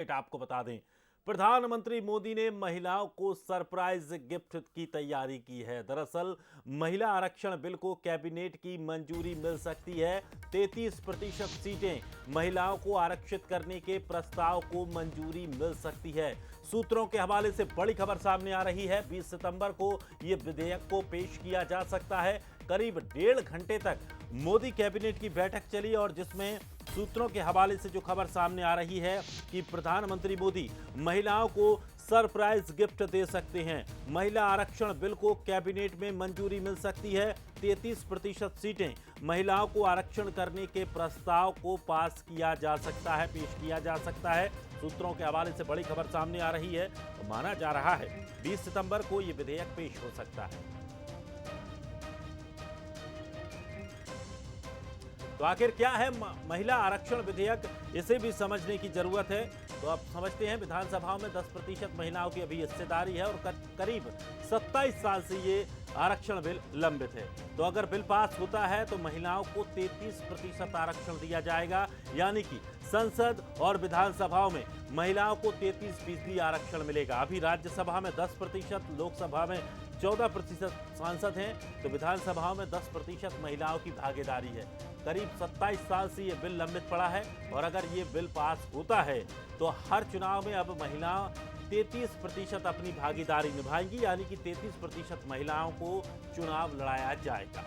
आपको बता दें, प्रधानमंत्री मोदी ने महिलाओं को सरप्राइज गिफ्ट की तैयारी की है। दरअसल महिला आरक्षण बिल को कैबिनेट की मंजूरी मिल सकती है। 33% सीटें महिलाओं को आरक्षित करने के प्रस्ताव को मंजूरी मिल सकती है। सूत्रों के हवाले से बड़ी खबर सामने आ रही है। 20 सितंबर को यह विधेयक को पेश किया जा सकता है। करीब 1.5 घंटे तक मोदी कैबिनेट की बैठक चली और जिसमें सूत्रों के हवाले से जो खबर सामने आ रही है कि प्रधानमंत्री मोदी महिलाओं को सरप्राइज गिफ्ट दे सकते हैं। महिला आरक्षण बिल को कैबिनेट में मंजूरी मिल सकती है। 33% सीटें महिलाओं को आरक्षण करने के प्रस्ताव को पास किया जा सकता है, पेश किया जा सकता है। सूत्रों के हवाले से बड़ी खबर सामने आ रही है। तो माना जा रहा है 20 सितंबर को यह विधेयक पेश हो सकता है। तो आखिर क्या है महिला आरक्षण विधेयक, इसे भी समझने की जरूरत है। तो आप समझते हैं, विधानसभा में 10% महिलाओं की अभी हिस्सेदारी है और करीब 27 साल से ये आरक्षण बिल लंबित है। तो अगर बिल पास होता है तो महिलाओं को 33% आरक्षण दिया जाएगा, यानी कि संसद और विधानसभाओं में महिलाओं को 33% आरक्षण मिलेगा। अभी राज्यसभा में 10%, लोकसभा में 14% सांसद हैं, तो विधानसभाओं में 10% महिलाओं की भागीदारी है। करीब 27 साल से ये बिल लंबित पड़ा है और अगर ये बिल पास होता है तो हर चुनाव में अब महिलाएं 33% अपनी भागीदारी निभाएंगी, यानी कि 33% महिलाओं को चुनाव लड़ाया जाएगा।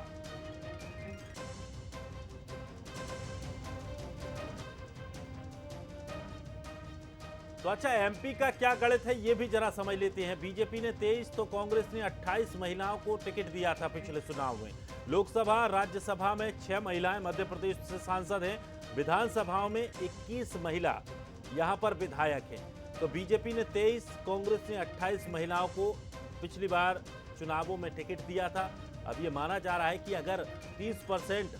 तो अच्छा, एमपी का क्या गणित है ये भी जरा समझ लेते हैं। बीजेपी ने 23 तो कांग्रेस ने 28 महिलाओं को टिकट दिया था पिछले चुनाव में। लोकसभा राज्यसभा में 6 महिलाएं मध्य प्रदेश से सांसद हैं। विधानसभाओं में 21 महिला यहां पर विधायक हैं। तो बीजेपी ने 23, कांग्रेस ने 28 महिलाओं को पिछली बार चुनावों में टिकट दिया था। अब ये माना जा रहा है कि अगर 30%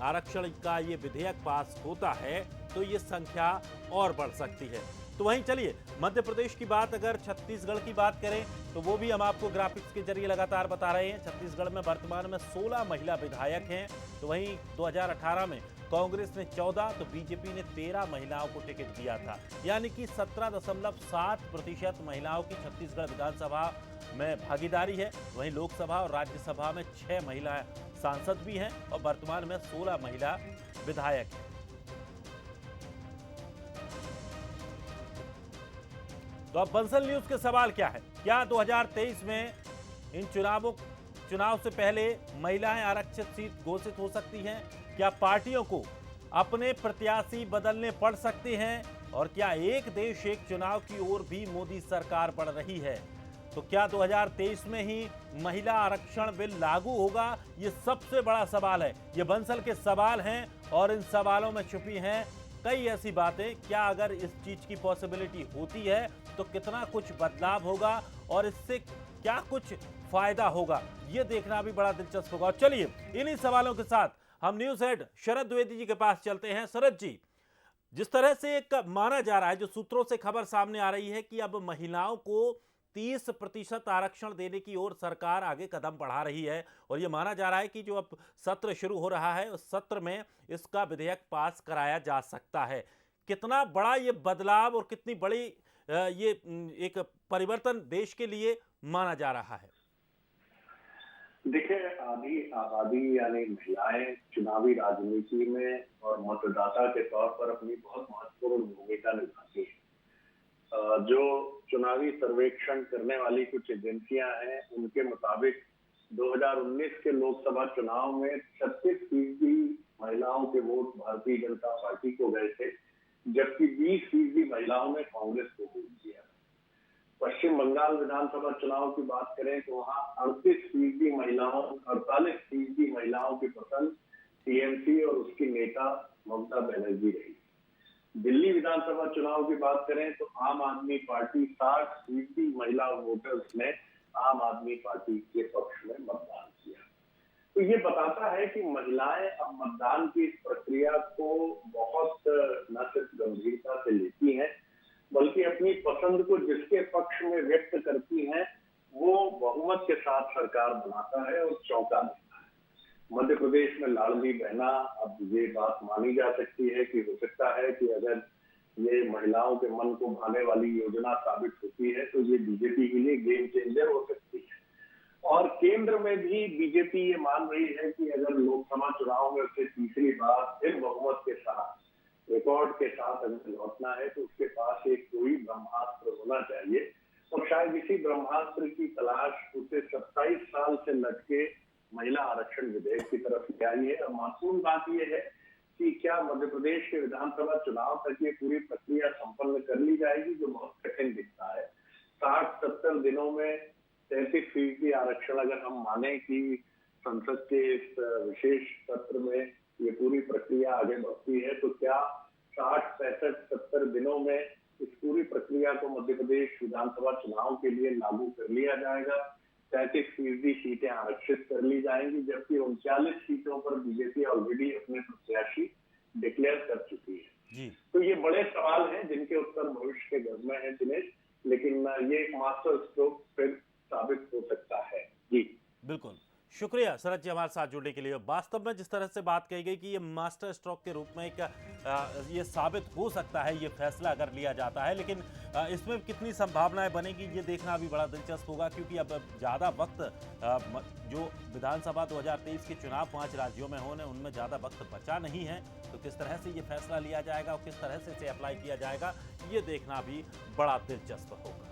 आरक्षण का ये विधेयक पास होता है तो ये संख्या और बढ़ सकती है। तो वहीं चलिए मध्य प्रदेश की बात, अगर छत्तीसगढ़ की बात करें तो वो भी हम आपको ग्राफिक्स के जरिए लगातार बता रहे हैं। छत्तीसगढ़ में वर्तमान में 16 महिला विधायक हैं। तो वहीं 2018 में कांग्रेस ने 14 तो बीजेपी ने 13 महिलाओं को टिकट दिया था, यानी कि 17.7% महिलाओं की छत्तीसगढ़ विधानसभा में भागीदारी है। वहीं लोकसभा और राज्यसभा में 6 महिला सांसद भी हैं और वर्तमान में 16 महिला विधायक हैं। तो अब बंसल न्यूज के सवाल क्या है? क्या 2023 में इन चुनाव से पहले महिलाएं आरक्षित सीट घोषित हो सकती हैं? क्या पार्टियों को अपने प्रत्याशी बदलने पड़ सकते हैं? और क्या एक देश एक चुनाव की ओर भी मोदी सरकार बढ़ रही है? तो क्या 2023 में ही महिला आरक्षण बिल लागू होगा? ये सबसे बड़ा सवाल है। ये बंसल के सवाल हैं और इन सवालों में छुपी हैं कई ऐसी बातें। क्या अगर इस चीज की पॉसिबिलिटी होती है तो कितना कुछ बदलाव होगा और इससे क्या कुछ फायदा होगा, ये देखना भी बड़ा दिलचस्प होगा। चलिए इन्हीं सवालों के साथ हम न्यूज हेड शरद द्विवेदी जी के पास चलते हैं। शरद जी, जिस तरह से एक माना जा रहा है, जो सूत्रों से खबर सामने आ रही है कि अब महिलाओं को 30% आरक्षण देने की ओर सरकार आगे कदम बढ़ा रही है और यह माना जा रहा है कि जो अब सत्र शुरू हो रहा है उस सत्र में इसका विधेयक पास कराया जा सकता है। कितना बड़ा ये बदलाव और कितनी बड़ी ये एक परिवर्तन देश के लिए माना जा रहा है? देखिए, आधी आबादी यानी महिलाएं चुनावी राजनीति में और मतदाता के तौर पर अपनी बहुत महत्वपूर्ण भूमिका निभाती हैं। जो चुनावी सर्वेक्षण करने वाली कुछ एजेंसियां हैं, उनके मुताबिक 2019 के लोकसभा चुनाव में 36% महिलाओं के वोट भारतीय जनता पार्टी को गए थे, जबकि 20% महिलाओं ने कांग्रेस को वोट दिया। पश्चिम बंगाल विधानसभा चुनाव की बात करें तो वहां 48% महिलाओं की पसंद टीएमसी और उसकी नेता ममता बनर्जी रही। दिल्ली विधानसभा चुनाव की बात करें तो आम आदमी पार्टी 60% महिला वोटर्स ने आम आदमी पार्टी के पक्ष में मतदान किया। तो ये बताता है कि महिलाएं अब मतदान की इस प्रक्रिया को बहुत न सिर्फ गंभीरता से लेती हैं, बल्कि अपनी पसंद को जिसके पक्ष में व्यक्त करती हैं, वो बहुमत के साथ सरकार बनाता है और चौंका देता है। मध्य प्रदेश में लाडली बहना, अब ये बात मानी जा सकती है कि हो सकता है कि अगर ये महिलाओं के मन को भाने वाली योजना साबित होती है तो ये बीजेपी के लिए गेम चेंजर हो सकती है। और केंद्र में भी बीजेपी ये मान रही है कि अगर लोकसभा चुनाव में उसे तीसरी बार फिर बहुमत के साथ रिकॉर्ड के साथ अगर लौटना है तो उसके पास एक कोई ब्रह्मास्त्र होना चाहिए। और शायद इसी ब्रह्मास्त्र की तलाश उसे 27 साल से लटके महिला आरक्षण विधेयक की तरफ ले आई है। और महत्वपूर्ण बात यह है कि क्या मध्य प्रदेश के विधानसभा चुनाव तक ये पूरी प्रक्रिया संपन्न कर ली जाएगी, जो बहुत कठिन दिखता है। 60-70 दिनों में 33% आरक्षण अगर हम माने कि संसद के इस विशेष सत्र में ये पूरी प्रक्रिया आगे बढ़ती है, तो क्या 60, 65, 70 दिनों में इस पूरी प्रक्रिया को मध्य प्रदेश विधानसभा चुनाव के लिए लागू कर लिया जाएगा। 33% सीटें आरक्षित कर ली जाएंगी, जबकि 39 सीटों पर बीजेपी ऑलरेडी अपने प्रत्याशी डिक्लेयर कर चुकी है जी। तो ये बड़े सवाल हैं जिनके उत्तर भविष्य के घर में है दिनेश, लेकिन ये एक मास्टर स्ट्रोक फिर साबित हो सकता है। जी बिल्कुल, शुक्रिया शरद जी हमारे साथ जुड़ने के लिए। वास्तव में जिस तरह से बात कही गई कि ये मास्टर स्ट्रोक के रूप में एक ये साबित हो सकता है ये फैसला अगर लिया जाता है, लेकिन इसमें कितनी संभावनाएं बनेगी ये देखना अभी बड़ा दिलचस्प होगा, क्योंकि अब ज़्यादा वक्त जो विधानसभा 2023 के चुनाव 5 राज्यों में होने उनमें ज़्यादा वक्त बचा नहीं है। तो किस तरह से ये फैसला लिया जाएगा और किस तरह से इसे अप्लाई किया जाएगा ये देखना भी बड़ा दिलचस्प होगा।